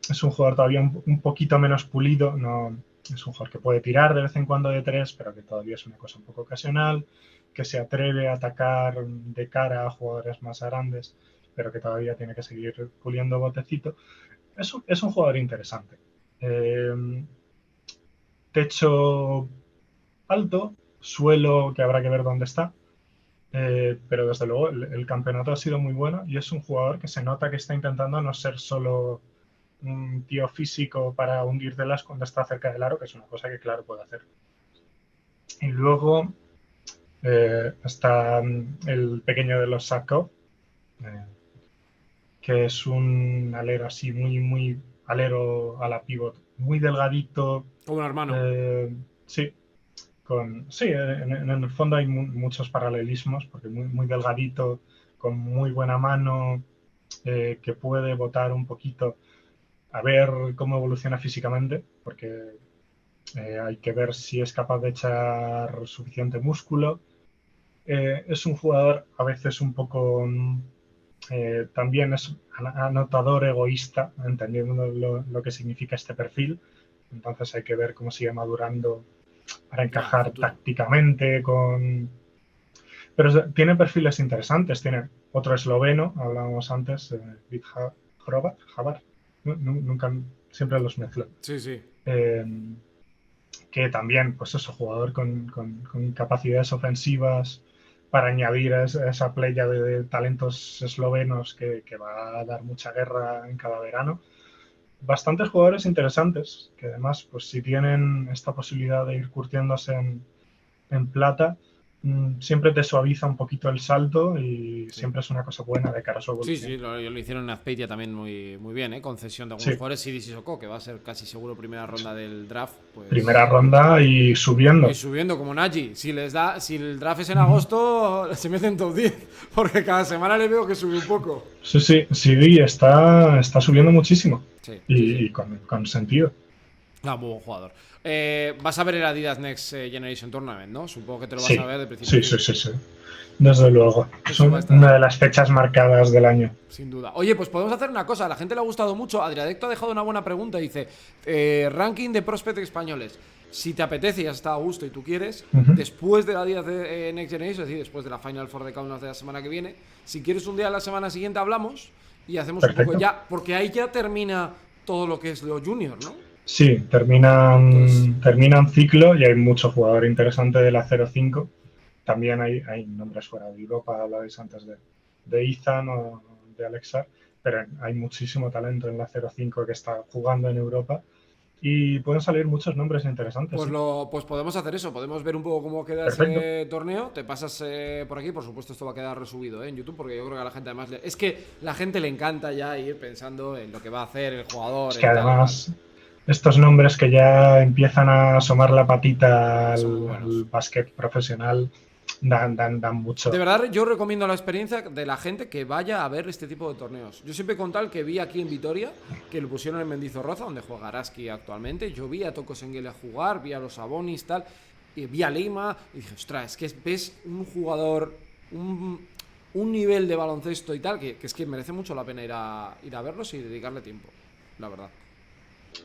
Es un jugador todavía un poquito menos pulido, no, es un jugador que puede tirar de vez en cuando de tres, pero que todavía es una cosa un poco ocasional, que se atreve a atacar de cara a jugadores más grandes, pero que todavía tiene que seguir puliendo botecito. Es un jugador interesante. Eh, Techo alto, suelo que habrá que ver dónde está, pero desde luego el campeonato ha sido muy bueno y es un jugador que se nota que está intentando no ser solo un tío físico para hundírtelas cuando está cerca del aro, que es una cosa que claro puede hacer. Y luego está el pequeño de los Sakov, eh, que es un alero así muy alero a la pivot, muy delgadito. Como un hermano. eh, sí, sí, en el fondo hay muchos paralelismos, porque muy delgadito, con muy buena mano, que puede botar un poquito, a ver cómo evoluciona físicamente, porque hay que ver si es capaz de echar suficiente músculo. Es un jugador a veces un poco, también es anotador egoísta, entendiendo lo que significa este perfil. Entonces hay que ver cómo sigue madurando para Ya, a encajar futuro. tácticamente con... Pero tiene perfiles interesantes. Tiene otro esloveno, hablábamos antes, Vid Javar. Nunca, siempre los mezclo. Sí, sí. Eh, que también, pues eso, jugador con capacidades ofensivas para añadir a esa playa de talentos eslovenos que va a dar mucha guerra en cada verano. Bastantes jugadores interesantes, que además, pues si tienen esta posibilidad de ir curtiéndose en plata, siempre te suaviza un poquito el salto y Sí. siempre es una cosa buena de cara a su Sí, evolución. sí, lo hicieron en Azpeitia también muy bien, ¿eh? Concesión de algunos Sí, jugadores. Sidi Sissoko, que va a ser casi seguro primera ronda del draft, primera pues. ronda y Y subiendo. subiendo como Nagy. Si el draft es en agosto, se mete en top 10. Porque cada semana le veo que sube un poco. Sí, sí, sí, está subiendo muchísimo Sí, sí, sí. y con sentido. Ah, muy buen jugador. Vas a ver el Adidas Next Generation Tournament, ¿no? Supongo que te lo vas a Sí, ver de principio a sí, sí, fin. sí, sí. Desde luego. Es Eso va a una de estar. las fechas marcadas del año. Sin duda. Oye, pues podemos hacer una cosa. A la gente le ha gustado mucho. Adriadecto ha dejado una buena pregunta. Dice: ranking de prospects españoles. Si te apetece y has estado a gusto y tú quieres, Ujú. después de la día de Next Generation, es decir, después de la Final Four de Kaunas de la semana que viene, si quieres un día a la semana siguiente hablamos y hacemos un poco Perfecto. ya, porque ahí ya termina todo lo que es lo junior, ¿no? Sí, Entonces, terminan ciclo y hay mucho jugador interesante de la 0-5. También hay nombres fuera de Europa, hablabais antes de Ethan o de Alexar, pero hay muchísimo talento en la 0-5 que está jugando en Europa y pueden salir muchos nombres interesantes. Pues podemos hacer eso, podemos ver un poco cómo queda Perfecto. ese torneo. Te pasas por aquí, por supuesto esto va a quedar resubido en YouTube, porque yo creo que a la gente además es que la gente le encanta ya ir pensando en lo que va a hacer el jugador, Es que en tal y cual. además estos nombres que ya empiezan a asomar la patita Son muy al buenos. básquet profesional dan De mucho. verdad, yo recomiendo la experiencia de la gente que vaya a ver este tipo de torneos. Yo siempre con tal que vi aquí en Vitoria, que lo pusieron en Mendizorroza, donde juega Araski actualmente. Yo vi a Toko Senguele jugar, vi a los Sabonis, tal, y vi a Lima, y dije, ostras, es que ves un jugador, un nivel de baloncesto y tal, que es que merece mucho la pena ir a verlos y dedicarle tiempo, la verdad.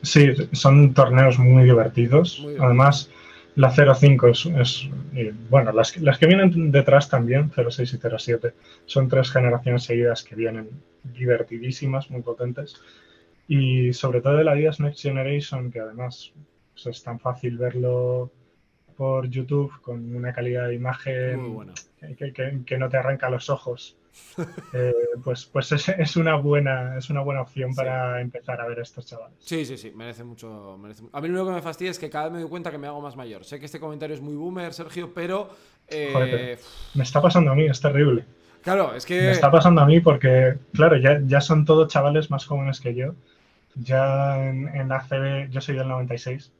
Sí, son torneos muy divertidos. Muy divertidos. Además, la 0-5 bueno, las que vienen detrás también, 0-6 y 0-7, son 3 generaciones seguidas que vienen divertidísimas, muy potentes. Y sobre todo de la Adidas Next Generation, que además pues, es tan fácil verlo por YouTube con una calidad de Muy imagen buena. que no te arranca los ojos. Pues es una buena opción Sí. para empezar a ver a estos chavales. Sí, merece mucho, A mí lo único que me fastidia es que cada vez me doy cuenta que me hago más mayor. Sé que este comentario es muy boomer, Sergio, pero Joder, pero me está pasando a mí, es terrible. claro, es Me que está pasando a mí porque, claro, ya son todos chavales más jóvenes que yo. Ya en ACB, yo soy del 96,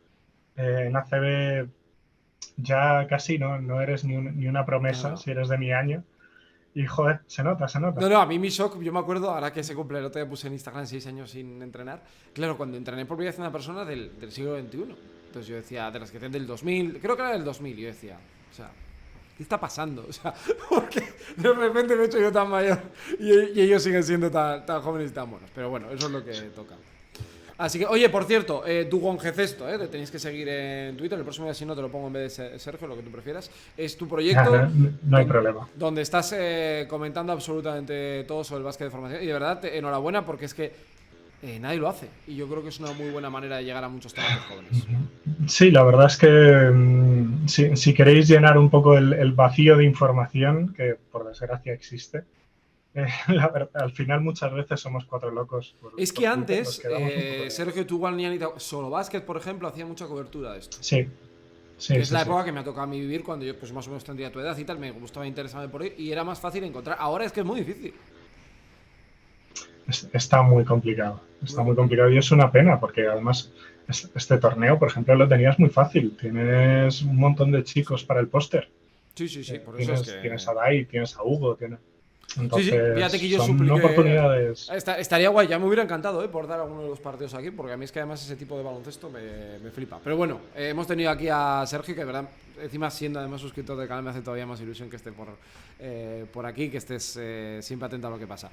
en ACB ya casi no eres ni una promesa claro. si eres de mi año. Y joder, se nota, se nota. No, a mí mi shock, yo me acuerdo, ahora que se cumple el otro día puse en Instagram 6 años sin entrenar. Claro, cuando entrené por primera vez a una persona del siglo XXI. Entonces yo decía, de las que hacían del 2000, creo que era del 2000, yo decía, o sea, ¿qué está pasando? O sea, porque de repente me he hecho yo tan mayor y ellos siguen siendo tan jóvenes y tan buenos. Pero bueno, eso es lo que toca. Así que, oye, por cierto, tu Gongecesto, te tenéis que seguir en Twitter. El próximo día, si no, te lo pongo en vez de Sergio, lo que tú prefieras. Es tu proyecto No hay problema. donde estás comentando absolutamente todo sobre el básquet de formación. Y de verdad, enhorabuena, porque es que nadie lo hace. Y yo creo que es una muy buena manera de llegar a muchos talentos jóvenes. Sí, la verdad es que si queréis llenar un poco el vacío de información, que por desgracia existe, al final muchas veces somos 4 locos Es por que Twitter, los antes, que damos un poco de... Sergio, tú igual ni Anita, solo básquet, por ejemplo, hacía mucha cobertura de esto. Sí, Que sí, es sí, la sí. época que me ha tocado a mí vivir cuando yo pues más o menos tendría tu edad y tal, me gustaba interesarme por ahí y era más fácil encontrar. Ahora es que es muy difícil. Está muy complicado. Muy Está muy complicado. complicado y es una pena porque además este torneo, por ejemplo, lo tenías muy fácil. Tienes un montón de chicos para el póster. Sí, por eso es Tienes que... a Dai, tienes a Hugo. Sí, Entonces, fíjate que yo son supliqué... oportunidades. Estaría guay, ya me hubiera encantado por dar alguno de los partidos aquí, porque a mí es que además ese tipo de baloncesto me flipa. Pero bueno, hemos tenido aquí a Sergio, que de verdad, encima siendo además suscriptor del canal, me hace todavía más ilusión que esté por aquí, que estés siempre atento a lo que pasa.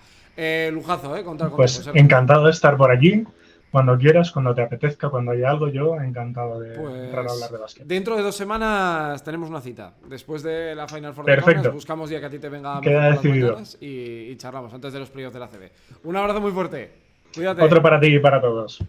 Lujazo, contar contigo, Pues Sergio. encantado de estar por aquí. Cuando quieras, cuando te apetezca, cuando haya algo, yo encantado de entrar a hablar Pues de básquet. dentro de 2 semanas tenemos una cita. Después de la Final Four de Kaunas, Perfecto. buscamos día que a ti te venga mejor Queda por las decidido. mañanas y charlamos antes de los playoffs de la CB. Un abrazo muy fuerte. Otro Cuídate. para ti y para todos.